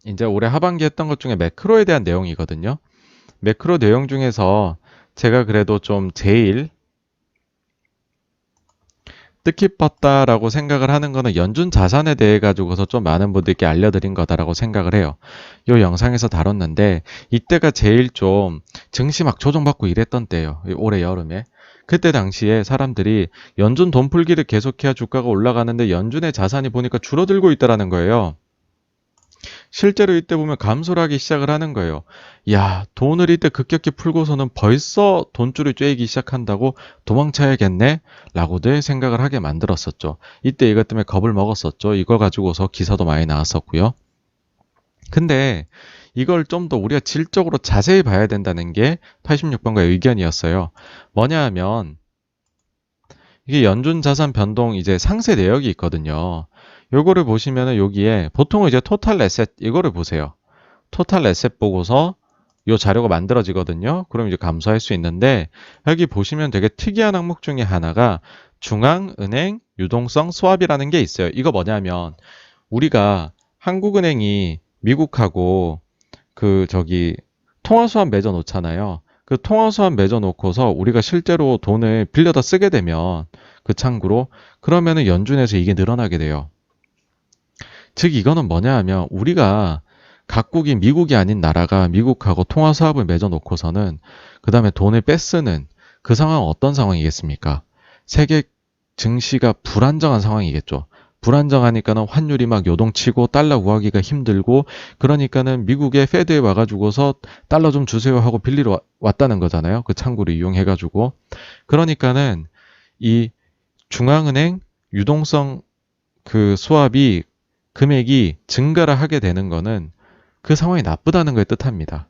이제 올해 하반기 했던 것 중에 매크로에 대한 내용이거든요. 매크로 내용 중에서 제가 그래도 좀 제일 뜻깊었다라고 생각을 하는 거는 연준 자산에 대해 가지고서 좀 많은 분들께 알려드린 거다라고 생각을 해요. 요 영상에서 다뤘는데 이때가 제일 좀 증시 막 조정받고 이랬던 때예요. 올해 여름에. 그때 당시에 사람들이 연준 돈 풀기를 계속해야 주가가 올라가는데 연준의 자산이 보니까 줄어들고 있다라는 거예요. 실제로 이때 보면 감소를 하기 시작을 하는 거예요. 야, 돈을 이때 급격히 풀고서는 벌써 돈줄이 쬐기 시작한다고 도망쳐야겠네? 라고들 생각을 하게 만들었었죠. 이때 이것 때문에 겁을 먹었었죠. 이걸 가지고서 기사도 많이 나왔었고요. 근데 이걸 좀 더 우리가 질적으로 자세히 봐야 된다는 게 86번가의 의견이었어요. 뭐냐 하면 이게 연준 자산 변동 이제 상세 내역이 있거든요. 요거를 보시면은 여기에 보통은 이제 토탈 에셋 이거를 보세요. 토탈 에셋 보고서 요 자료가 만들어지거든요. 그럼 이제 감소할 수 있는데 여기 보시면 되게 특이한 항목 중에 하나가 중앙은행 유동성 스왑이라는 게 있어요. 이거 뭐냐면 우리가 한국은행이 미국하고 그 저기 통화수합 맺어 놓잖아요. 그 통화수합 맺어 놓고서 우리가 실제로 돈을 빌려다 쓰게 되면 그 창구로 그러면은 연준에서 이게 늘어나게 돼요. 즉 이거는 뭐냐 하면 우리가 각국이 미국이 아닌 나라가 미국하고 통화 수합을 맺어 놓고서는 그 다음에 돈을 뺏쓰는 그 상황은 어떤 상황이겠습니까? 세계 증시가 불안정한 상황이겠죠. 불안정하니까는 환율이 막 요동치고 달러 구하기가 힘들고 그러니까는 미국의 페드에 와가지고서 달러 좀 주세요 하고 빌리러 왔다는 거잖아요. 그 창구를 이용해가지고. 그러니까는 이 중앙은행 유동성 그 수합이 금액이 증가를 하게 되는 거는 그 상황이 나쁘다는 걸 뜻합니다.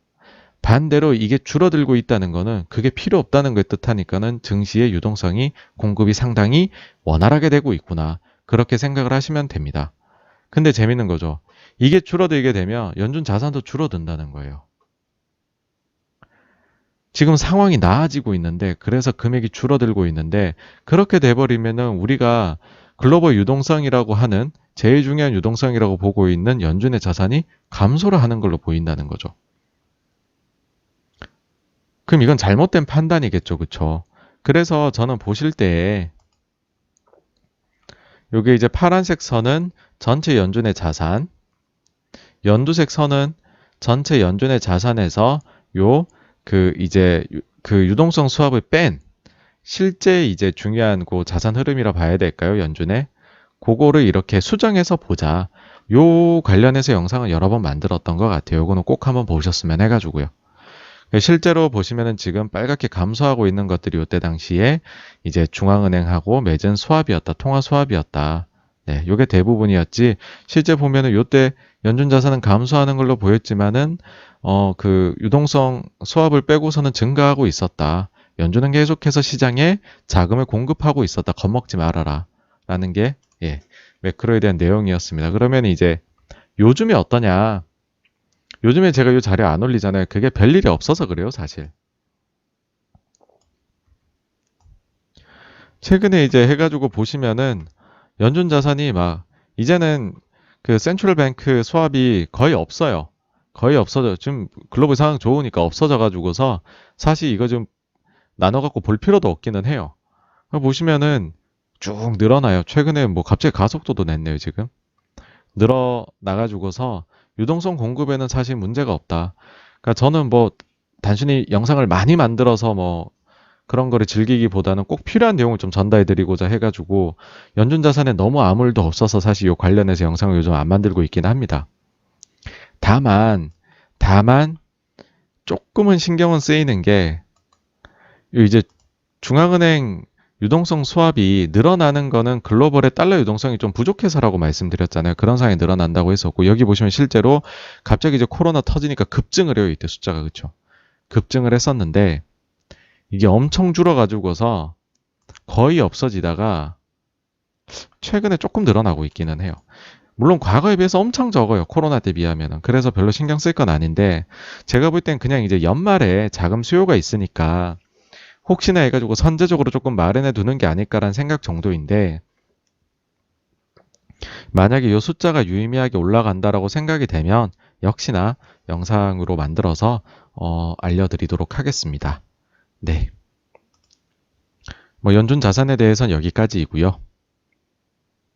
반대로 이게 줄어들고 있다는 거는 그게 필요 없다는 걸 뜻하니까는 증시의 유동성이 공급이 상당히 원활하게 되고 있구나. 그렇게 생각을 하시면 됩니다. 근데 재밌는 거죠. 이게 줄어들게 되면 연준 자산도 줄어든다는 거예요. 지금 상황이 나아지고 있는데 그래서 금액이 줄어들고 있는데 그렇게 돼버리면은 우리가 글로벌 유동성이라고 하는 제일 중요한 유동성이라고 보고 있는 연준의 자산이 감소를 하는 걸로 보인다는 거죠. 그럼 이건 잘못된 판단이겠죠, 그쵸? 그래서 저는 보실 때 요게 이제 파란색 선은 전체 연준의 자산, 연두색 선은 전체 연준의 자산에서 요 그 이제 그 유동성 수합을 뺀 실제 이제 중요한 그 자산 흐름이라 봐야 될까요, 연준에? 그거를 이렇게 수정해서 보자. 요 관련해서 영상을 여러 번 만들었던 것 같아요. 요거는 꼭 한번 보셨으면 해가지고요. 실제로 보시면은 지금 빨갛게 감소하고 있는 것들이 이때 당시에 이제 중앙은행하고 맺은 수합이었다. 통화 수합이었다. 네, 요게 대부분이었지. 실제 보면은 요때 연준 자산은 감소하는 걸로 보였지만은 그 유동성 수합을 빼고서는 증가하고 있었다. 연준은 계속해서 시장에 자금을 공급하고 있었다. 겁먹지 말아라. 라는 게 예, 매크로에 대한 내용이었습니다. 그러면 이제 요즘에 어떠냐? 요즘에 제가 이 자료 안 올리잖아요. 그게 별일이 없어서 그래요, 사실. 최근에 이제 해가지고 보시면은 연준 자산이 막 이제는 그 센트럴 뱅크 수합이 거의 없어요. 거의 없어져. 지금 글로벌 상황 좋으니까 없어져 가지고서 사실 이거 좀 나눠 갖고 볼 필요도 없기는 해요. 보시면은 쭉 늘어나요. 최근에 뭐 갑자기 가속도도 냈네요, 지금. 늘어나가지고서 유동성 공급에는 사실 문제가 없다. 그러니까 저는 뭐 단순히 영상을 많이 만들어서 뭐 그런 거를 즐기기보다는 꼭 필요한 내용을 좀 전달해드리고자 해가지고 연준 자산에 너무 아무 일도 없어서 사실 이 관련해서 영상을 요즘 안 만들고 있긴 합니다. 다만 조금은 신경은 쓰이는 게 이제 중앙은행 유동성 수합이 늘어나는 거는 글로벌의 달러 유동성이 좀 부족해서라고 말씀드렸잖아요. 그런 상황이 늘어난다고 했었고 여기 보시면 실제로 갑자기 이제 코로나 터지니까 급증을 해요. 이때 숫자가 그렇죠. 급증을 했었는데 이게 엄청 줄어가지고서 거의 없어지다가 최근에 조금 늘어나고 있기는 해요. 물론 과거에 비해서 엄청 적어요. 코로나 때 비하면은. 그래서 별로 신경 쓸 건 아닌데 제가 볼 땐 그냥 이제 연말에 자금 수요가 있으니까 혹시나 해가지고 선제적으로 조금 마련해 두는 게 아닐까라는 생각 정도인데 만약에 이 숫자가 유의미하게 올라간다라고 생각이 되면 역시나 영상으로 만들어서 알려드리도록 하겠습니다. 네. 뭐 연준 자산에 대해서는 여기까지이고요.